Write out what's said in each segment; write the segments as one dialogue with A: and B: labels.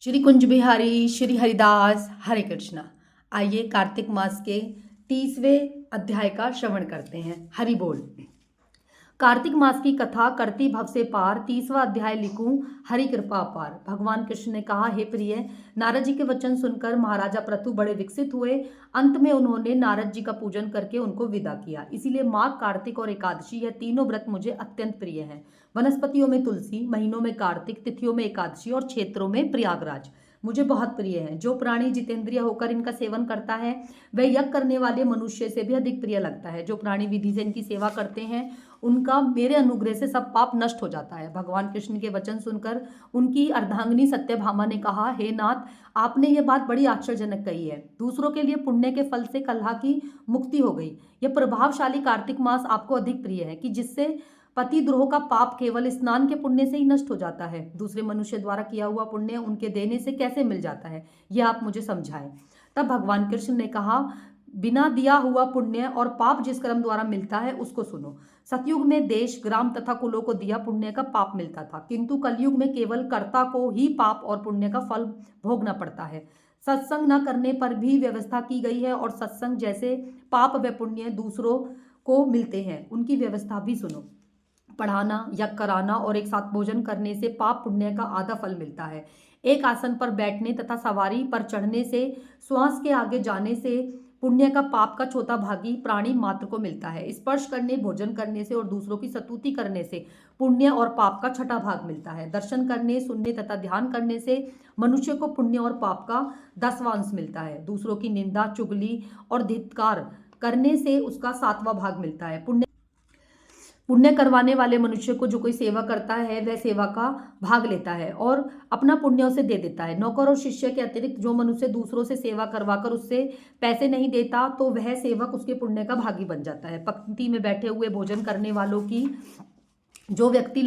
A: श्री कुंज बिहारी श्री हरिदास हरे कृष्णा। आइए कार्तिक मास के 30वें अध्याय का श्रवण करते हैं। हरि बोल। कार्तिक मास की कथा करती भव से पार, 30वां अध्याय लिखूं हरि कृपा अपार। भगवान कृष्ण ने कहा, हे प्रिय, नारद जी के वचन सुनकर महाराजा पृथु बड़े विकसित हुए। अंत में उन्होंने नारद जी का पूजन करके उनको विदा किया। इसीलिए माघ, कार्तिक और एकादशी यह तीनों व्रत मुझे अत्यंत प्रिय हैं। वनस्पतियों में तुलसी, महीनों में कार्तिक, तिथियों में एकादशी और क्षेत्रों में प्रयागराज मुझे बहुत प्रिय है। जो प्राणी जितेंद्रिय होकर इनका सेवन करता है वह यज्ञ करने वाले मनुष्य से भी अधिक प्रिय लगता है। जो प्राणी विधि से इनकी सेवा करते हैं उनका मेरे अनुग्रह से सब पाप नष्ट हो जाता है। भगवान कृष्ण के वचन सुनकर उनकी अर्धांगिनी सत्यभामा ने कहा, हे नाथ, आपने ये बात बड़ी आश्चर्यजनक कही है। दूसरों के लिए पुण्य के फल से कलह की मुक्ति हो गई। यह प्रभावशाली कार्तिक मास आपको अधिक प्रिय है कि जिससे पति द्रोह का पाप केवल स्नान के पुण्य से ही नष्ट हो जाता है। दूसरे मनुष्य द्वारा किया हुआ पुण्य उनके देने से कैसे मिल जाता है, यह आप मुझे समझाएं। तब भगवान कृष्ण ने कहा, बिना दिया हुआ पुण्य और पाप जिस कर्म द्वारा मिलता है उसको सुनो। सतयुग में देश, ग्राम तथा कुलों को दिया पुण्य का पाप मिलता था, किंतु कलयुग में केवल कर्ता को ही पाप और पुण्य का फल भोगना पड़ता है। सत्संग न करने पर भी व्यवस्था की गई है और सत्संग जैसे पाप व पुण्य दूसरों को मिलते हैं उनकी व्यवस्था भी सुनो। पढ़ाना, यज्ञ कराना और एक साथ भोजन करने से पाप पुण्य का आधा फल मिलता है। एक आसन पर बैठने तथा सवारी पर चढ़ने से, श्वास के आगे जाने से पुण्य का पाप का चौथा भागी प्राणी मात्र को मिलता है। स्पर्श करने, भोजन करने से और दूसरों की स्तुति करने से पुण्य और पाप का छठा भाग मिलता है। दर्शन करने, सुनने तथा ध्यान करने से मनुष्य को पुण्य और पाप का 10वां अंश मिलता है। दूसरों की निंदा, चुगली और धिक्कार करने से उसका 7वां भाग मिलता है। पुण्य करवाने वाले मनुष्य को जो कोई सेवा करता है वह सेवा का भाग लेता है और अपना पुण्य उसे दे देता है। नौकर और शिष्य के अतिरिक्त जो मनुष्य दूसरों से सेवा करवाकर उससे पैसे नहीं देता तो वह सेवक उसके पुण्य का भागी बन जाता है। पंक्ति में बैठे हुए भोजन करने वालों की जो व्यक्ति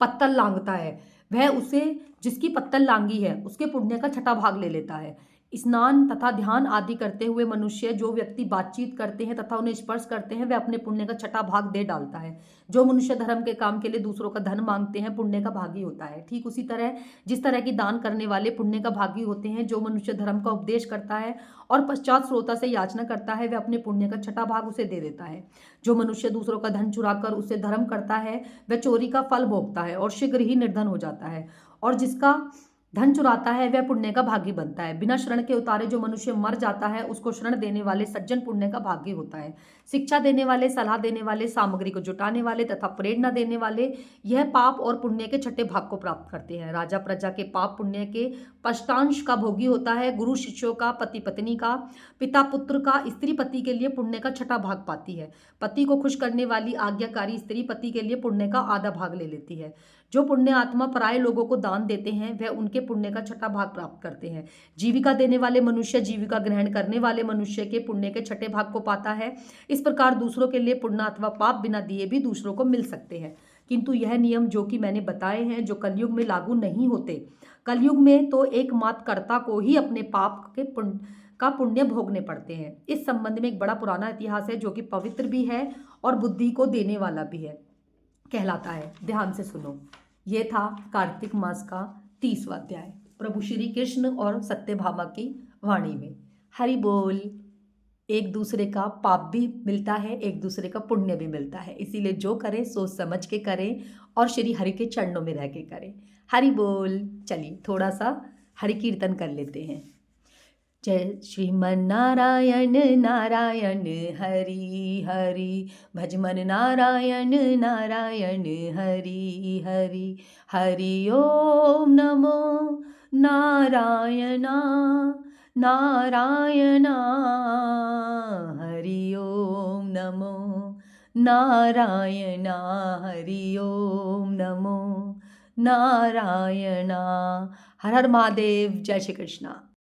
A: पत्तल लांघता है वह उसे, जिसकी पत्तल लांगी है, उसके पुण्य का छठा भाग ले लेता है। स्नान तथा ध्यान आदि करते हुए मनुष्य, जो व्यक्ति बातचीत करते हैं तथा उन्हें स्पर्श करते हैं, वह अपने पुण्य का छठा भाग दे डालता है। जो मनुष्य धर्म के काम के लिए दूसरों का धन मांगते हैं पुण्य का भागी होता है। ठीक उसी तरह जिस तरह की दान करने वाले पुण्य का भागी होते हैं, जो मनुष्य धर्म का उपदेश करता है और पश्चात श्रोता से याचना करता है वह अपने पुण्य का छठा भाग उसे दे देता है। जो मनुष्य दूसरों का धन चुराकर उससे धर्म करता है वह चोरी का फल भोगता है और शीघ्र ही निर्धन हो जाता है। और जिसका धन चुराता है वह पुण्य का भागी बनता है। बिना शरण के उतारे जो मनुष्य मर जाता है उसको शरण देने वाले सज्जन पुण्य का भागी होता है। शिक्षा देने वाले, सलाह देने वाले, सामग्री को जुटाने वाले तथा प्रेरणा देने वाले यह पाप और पुण्य के छठे भाग को प्राप्त करते हैं। राजा प्रजा के पाप पुण्य के पष्टांश का भोगी होता है। गुरु शिष्यों का, पति पत्नी का, पिता पुत्र का, स्त्री पति के लिए पुण्य का छठा भाग पाती है। पति को खुश करने वाली आज्ञाकारी स्त्री पति के लिए पुण्य का आधा भाग ले लेती है। जो पुण्य आत्मा पराये लोगों को दान देते हैं वह उनके पुण्य का छठा भाग प्राप्त करते हैं। जीविका देने वाले मनुष्य जीविका ग्रहण करने वाले मनुष्य के पुण्य के छठे भाग को पाता है। इस प्रकार दूसरों के लिए पुण्य अथवा पाप बिना दिए भी दूसरों को मिल सकते हैं, किंतु यह नियम जो कि मैंने बताए हैं जो कलयुग में लागू नहीं होते। कलयुग में तो एकमात्र कर्ता को ही अपने पाप के पुण्य भोगने पड़ते हैं। इस संबंध में एक बड़ा पुराना इतिहास है जो कि पवित्र भी है और बुद्धि को देने वाला भी है, कहलाता है। ध्यान से सुनो। ये था कार्तिक मास का 30वां अध्याय, प्रभु श्री कृष्ण और सत्यभामा की वाणी में। हरि बोल। एक दूसरे का पाप भी मिलता है, एक दूसरे का पुण्य भी मिलता है, इसीलिए जो करें सोच समझ के करें और श्री हरि के चरणों में रह के करें। हरि बोल। चलिए थोड़ा सा हरि कीर्तन कर लेते हैं। जय श्रीमन नारायण नारायण हरि हरि, भजमन नारायण नारायण हरि हरि, हरि ओम नमो नारायणा नारायणा, हरि ओम नमो नारायणा, हरि ओम नमो नारायणा। हर हर महादेव। जय श्री कृष्णा।